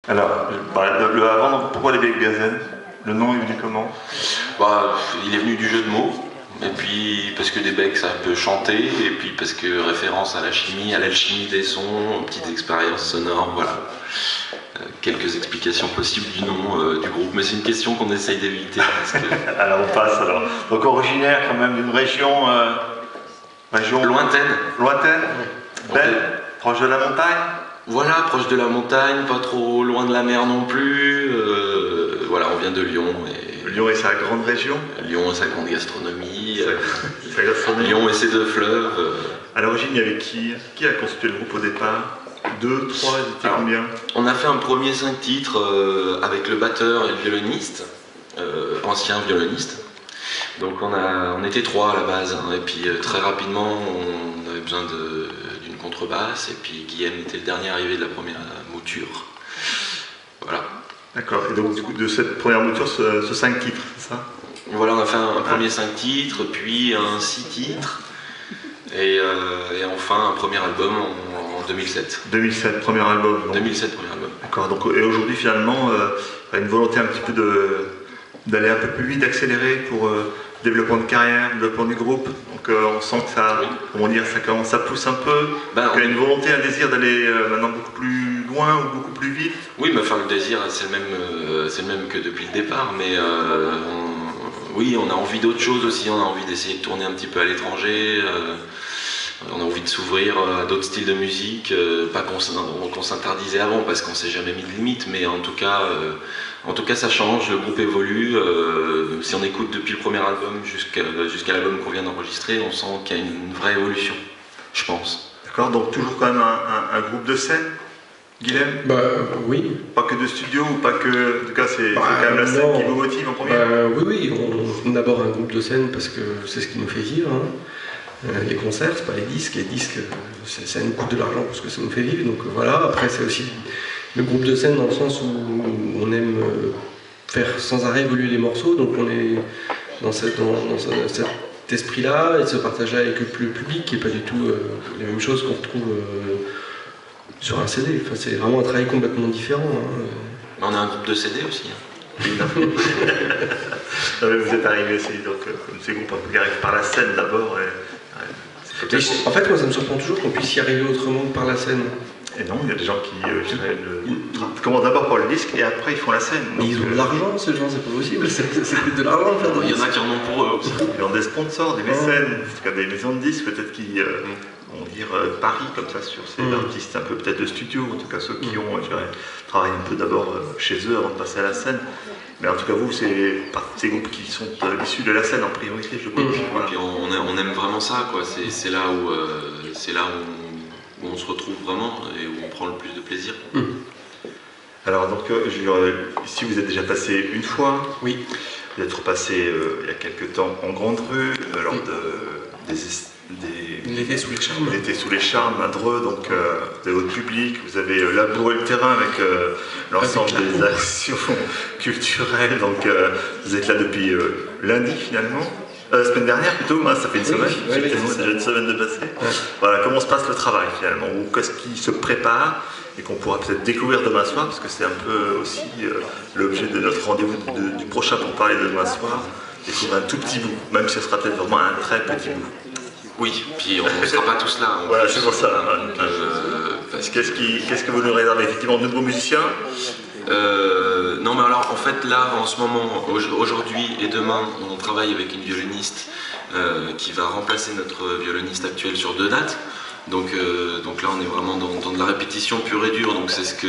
Alors, le avant, donc, pourquoi les Becs-Gazen? Le nom est venu comment? Il est venu du jeu de mots, et puis parce que des becs ça peut chanter, et puis parce que référence à la chimie, à l'alchimie des sons, petites expériences sonores, voilà. Quelques explications possibles du nom du groupe, mais c'est une question qu'on essaye d'éviter. Alors on passe alors. Donc originaire quand même d'une région, Lointaine. Lointaine, Oui. belle, proche de la montagne. Voilà, proche de la montagne, pas trop loin de la mer non plus. Voilà, on vient de Lyon. Lyon et sa grande région. Lyon et sa grande gastronomie. Sa gastronomie. Lyon et ses deux fleuves. À l'origine, il y avait qui? Qui a constitué le groupe au départ? 2, 3, ils étaient combien? On a fait un premier 5 titres avec le batteur et le violoniste, ancien violoniste. Donc on était 3 à la base, hein, et puis très rapidement on avait besoin d'une contrebasse, et puis Guillaume était le dernier arrivé de la première mouture. Voilà. D'accord, et donc du coup de cette première mouture, ce 5 titres, c'est ça? Voilà, on a fait un premier 5 titres, puis un 6 titres, et enfin un premier album en 2007. 2007, premier album. Donc. 2007, premier album. D'accord, donc et aujourd'hui finalement, il y a une volonté un petit peu d'aller un peu plus vite, d'accélérer pour développement de carrière, développement du groupe. Donc on sent que ça, comment dire, ça commence à pousser un peu. Il y a une volonté, un désir d'aller maintenant beaucoup plus loin ou beaucoup plus vite. Oui, mais enfin le désir c'est le même que depuis le départ, mais oui, on a envie d'autre chose aussi, on a envie d'essayer de tourner un petit peu à l'étranger. On a envie de s'ouvrir à d'autres styles de musique, pas qu'on s'interdisait avant parce qu'on s'est jamais mis de limite, mais en tout cas ça change, le groupe évolue. Si on écoute depuis le premier album jusqu'à l'album qu'on vient d'enregistrer, on sent qu'il y a une vraie évolution, je pense. D'accord, donc toujours quand même un groupe de scène, Guilhem? Oui. Pas que de studio ou pas que. En tout cas, c'est quand même la scène qui vous motive en premier? Oui, on d'abord un groupe de scène parce que c'est ce qui nous fait vivre. Hein. Les concerts, c'est pas les disques. Les disques, ça nous coûte de l'argent parce que ça nous fait vivre. Donc voilà, après c'est aussi le groupe de scène dans le sens où on aime faire sans arrêt évoluer les morceaux. Donc on est dans cet esprit-là et de se partager avec le public qui n'est pas du tout les mêmes choses qu'on retrouve sur un CD. Enfin, c'est vraiment un travail complètement différent. Hein. On a un groupe de CD aussi. Hein. Vous êtes arrivé aussi, donc, comme ces groupes un peu qui arrivent par la scène d'abord. En fait, moi, ça me surprend toujours qu'on puisse y arriver autrement que par la scène. Et non, il y a des gens qui commencent d'abord par le disque et après ils font la scène. Mais ils ont de l'argent, ces gens, c'est pas possible. C'est plus de l'argent de faire des disques. Il y en a qui en ont pour eux aussi. Ils ont des sponsors, des mécènes, en tout cas des maisons de disques, peut-être qui vont dire Paris comme ça sur ces artistes un peu peut-être de studio, en tout cas ceux qui ont travaillé un peu d'abord chez eux avant de passer à la scène. Mais en tout cas, vous, c'est ces groupes qui sont issus de la scène en priorité, je pense. Voilà. Et puis on aime vraiment ça, quoi. C'est là où on se retrouve vraiment et où on prend le plus de plaisir. Alors, donc, ici, vous êtes déjà passé une fois. Oui. Vous êtes repassé il y a quelques temps en Grande Rue, lors L'été sous les charmes. L'été sous les charmes à Dreux, donc de votre public, vous avez labouré le terrain avec l'ensemble des actions culturelles, donc vous êtes là depuis lundi finalement, semaine dernière plutôt, ça fait une semaine, c'est déjà une semaine de passé. Ouais. Voilà, comment se passe le travail finalement, ou qu'est-ce qui se prépare et qu'on pourra peut-être découvrir demain soir, parce que c'est un peu aussi l'objet de notre rendez-vous du prochain pour parler de demain soir, découvrir un tout petit bout, même si ce sera peut-être vraiment un très petit bout. Oui, puis on ne sera pas tous là. Voilà, c'est pour ça. Qu'est-ce que vous nous réservez? Effectivement, de nouveaux musiciens? Non, mais alors, en fait, là, en ce moment, aujourd'hui et demain, on travaille avec une violoniste qui va remplacer notre violoniste actuel sur 2 dates. Donc là, on est vraiment dans de la répétition pure et dure. Donc c'est ce que